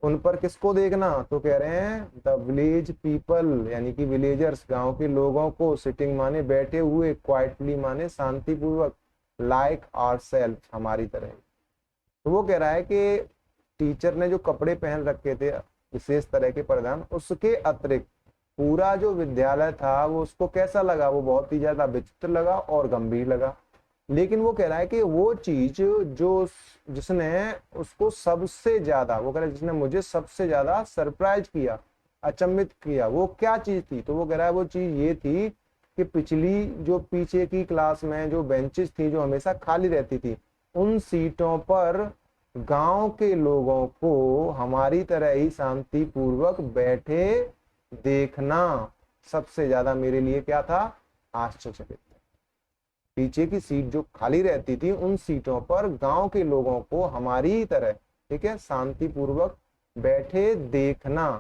उन पर किसको देखना, तो कह रहे हैं द विलेज पीपल, यानी कि विलेजर्स, गांव के लोगों को, सिटिंग माने बैठे हुए, क्वाइटली माने शांतिपूर्वक, लाइक आवर सेल्फ, हमारी तरह। तो वो कह रहा है कि टीचर ने जो कपड़े पहन रखे थे, विशेष तरह के परिधान, उसके अतिरिक्त पूरा जो विद्यालय था वो उसको कैसा लगा, वो बहुत ही ज्यादा विचित्र लगा और गंभीर लगा। लेकिन वो कह रहा है कि वो चीज जो, जिसने उसको सबसे ज्यादा, वो कह रहा है जिसने मुझे सबसे ज्यादा सरप्राइज किया, अचंभित किया, वो क्या चीज थी, तो वो कह रहा है वो चीज ये थी कि पिछली जो पीछे की क्लास में जो बेंचेस थी, जो हमेशा खाली रहती थी, उन सीटों पर गांव के लोगों को हमारी तरह ही शांतिपूर्वक बैठे देखना सबसे ज्यादा मेरे लिए क्या था, आश्चर्यचकित। पीछे की सीट जो खाली रहती थी, उन सीटों पर गांव के लोगों को हमारी तरह, ठीक है, शांतिपूर्वक बैठे देखना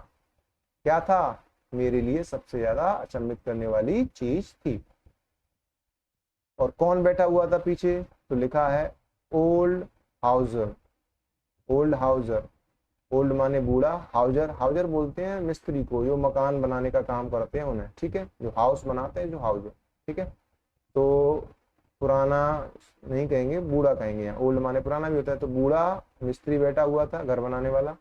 क्या था, मेरे लिए सबसे ज्यादा अचंभित करने वाली चीज थी। और कौन बैठा हुआ था पीछे, तो लिखा है old Houser, old Houser, old माने बूढ़ा, हाउजर, हाउजर बोलते हैं मिस्त्री को, जो मकान बनाने का काम करते हैं उन्हें, ठीक है, जो हाउस बनाते हैं, जो हाउजर, ठीक है। तो पुराना नहीं कहेंगे, बूढ़ा कहेंगे, यहाँ ओल्ड माने पुराना भी होता है, तो बूढ़ा मिस्त्री बैठा हुआ था, घर बनाने वाला।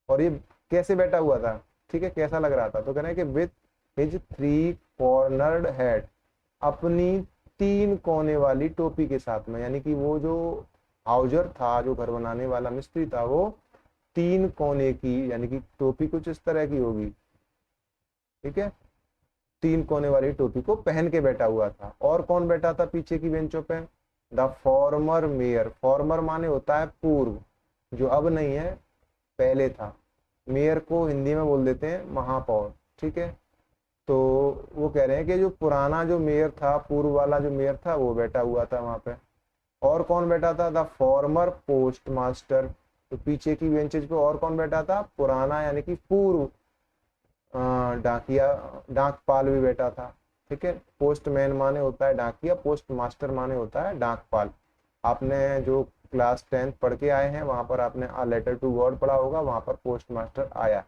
और ये कैसे बैठा हुआ था, ठीक है, कैसा लग रहा था, तो कह रहे हैं कि with his three cornered head, अपनी तीन कोने वाली टोपी के साथ में, यानी कि वो जो हाउजर था, जो घर बनाने वाला मिस्त्री था, वो तीन कोने की, यानी कि टोपी कुछ इस तरह की होगी, ठीक है, तीन कोने वाली टोपी को पहन के बैठा हुआ था। और कौन बैठा था पीछे की बेंचों पे, द फॉर्मर मेयर, फॉर्मर माने होता है पूर्व, जो अब नहीं है, पहले था। मेयर को हिंदी में बोल देते हैं महापौर, ठीक है। तो वो कह रहे हैं कि जो पुराना जो मेयर था, पूर्व वाला जो मेयर था, वो बैठा हुआ था वहां पे। और कौन बैठा था, द फॉर्मर पोस्ट मास्टर, तो पीछे की बेंचेज पे और कौन बैठा था, पुराना यानी कि पूर्व डाकिया, डाकपाल भी बैठा था, ठीक है। पोस्टमैन माने होता है डाकिया, पोस्ट मास्टर माने होता है डाकपाल। आपने जो क्लास 10th पढ़ के आए हैं, वहां पर आपने आ लेटर टू गॉड पढ़ा होगा, वहां पर पोस्ट मास्टर आया,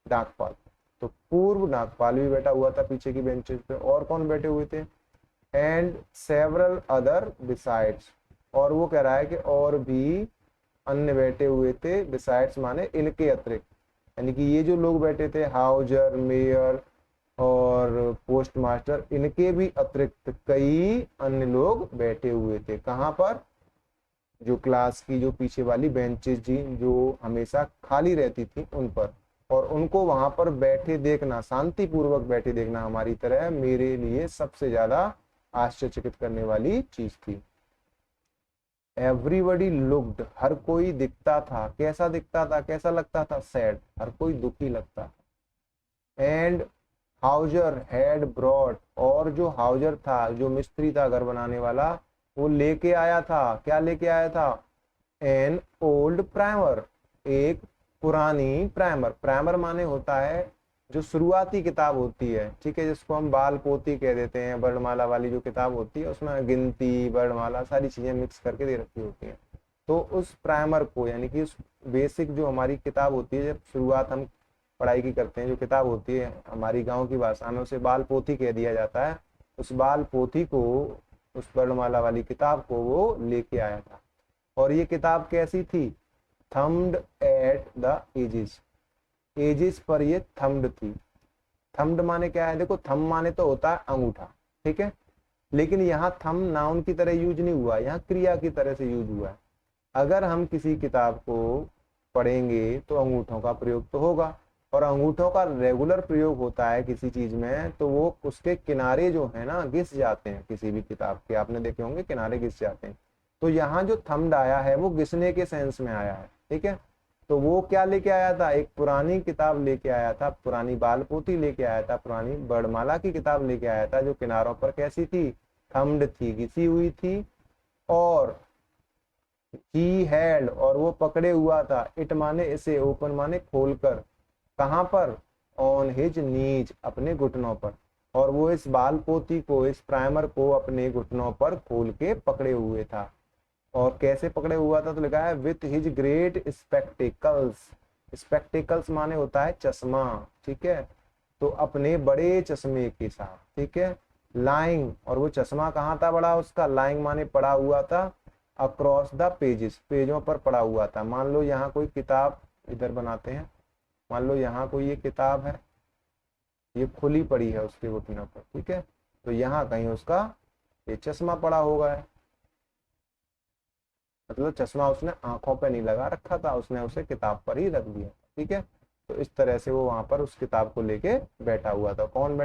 डाकपाल। तो पूर्व डाकपाल भी बैठा हुआ था पीछे की बेंचेस पे। और कौन बैठे हुए थे, एंड सेवरल अदर बिसाइड्स, और वो कह रहा है कि और भी अन्य बैठे हुए थे, बिसाइड्स माने इनके अतिरिक्त, यानी कि ये जो लोग बैठे थे, हाउजर, मेयर और पोस्ट मास्टर, इनके भी अतिरिक्त कई अन्य लोग बैठे हुए थे। कहाँ पर, जो क्लास की जो पीछे वाली बेंचेस थी, जो हमेशा खाली रहती थी, उन पर। और उनको वहां पर बैठे देखना, शांतिपूर्वक बैठे देखना हमारी तरह, मेरे लिए सबसे ज्यादा आश्चर्यचकित करने वाली चीज थी। एवरीबडी लुक्ड, हर कोई दिखता था, कैसा दिखता था, कैसा लगता था, सैड, हर कोई दुखी लगता था। एंड हाउजर हैड ब्रॉट, और जो हाउजर था, जो मिस्त्री था घर बनाने वाला, वो लेके आया था, क्या लेके आया था, एन ओल्ड प्राइमर, एक पुरानी प्राइमर। प्राइमर माने होता है जो शुरुआती किताब होती है, ठीक है, जिसको हम बाल पोती कह देते हैं, वर्णमाला वाली जो किताब होती है, उसमें गिनती, वर्णमाला, सारी चीजें मिक्स करके दे रखी होती हैं। तो उस प्राइमर को, यानी कि उस बेसिक जो हमारी किताब होती है, जब शुरुआत हम पढ़ाई की करते हैं, जो किताब होती है हमारी गांव की भाषा में उसे बाल पोथी कह दिया जाता है, उस बाल पोथी को, उस वर्णमाला वाली किताब को वो लेके आया था। और ये किताब कैसी थी? Thumbed at the edges, edges पर ये थम्ड थी। थम्ड माने क्या है? देखो थम माने तो होता है अंगूठा, ठीक है, लेकिन यहाँ थम नाउन की तरह यूज नहीं हुआ, यहाँ क्रिया की तरह से यूज हुआ है। अगर हम किसी किताब को पढ़ेंगे तो अंगूठों का प्रयोग तो होगा, और अंगूठों का रेगुलर प्रयोग होता है किसी चीज में तो वो उसके किनारे जो है ना घिस जाते हैं, किसी भी किताब के आपने देखे होंगे किनारे घिस जाते हैं। तो यहाँ जो थम्ड आया है वो घिसने के सेंस में आया है, ठीक है। तो वो क्या लेके आया था? एक पुरानी किताब लेके आया था, पुरानी बाल पोथी लेके आया था, पुरानी वर्णमाला की किताब लेके आया था, जो किनारों पर कैसी थी? थम्ड थी, घिसी हुई थी। और ही हैड, और वो पकड़े हुआ था, इट माने इसे, ओपन माने खोलकर, कहां पर? ऑन हिज नीज, अपने घुटनों पर। और वो इस बाल पोथी को, इस प्राइमर को अपने घुटनों पर खोल के पकड़े हुए था। और कैसे पकड़े हुआ था? तो लिखा है with his great spectacles, spectacles माने होता है चश्मा, ठीक है, तो अपने बड़े चश्मे के साथ, ठीक है। लाइंग, और वो चश्मा कहाँ था बड़ा उसका? लाइंग माने पड़ा हुआ था, अक्रॉस द पेजेस, पेजों पर पड़ा हुआ था। मान लो यहाँ कोई किताब, इधर बनाते हैं, मान लो यहाँ कोई ये किताब है, ये खुली पड़ी है उसके घुटनों पर, ठीक है, तो यहाँ कहीं उसका ये चश्मा पड़ा होगा है, मतलब चश्मा उसने आंखों पे नहीं लगा रखा था, उसने उसे किताब पर ही रख दिया, ठीक है। तो इस तरह से वो वहां पर उस किताब को लेके बैठा हुआ था। कौन बैठा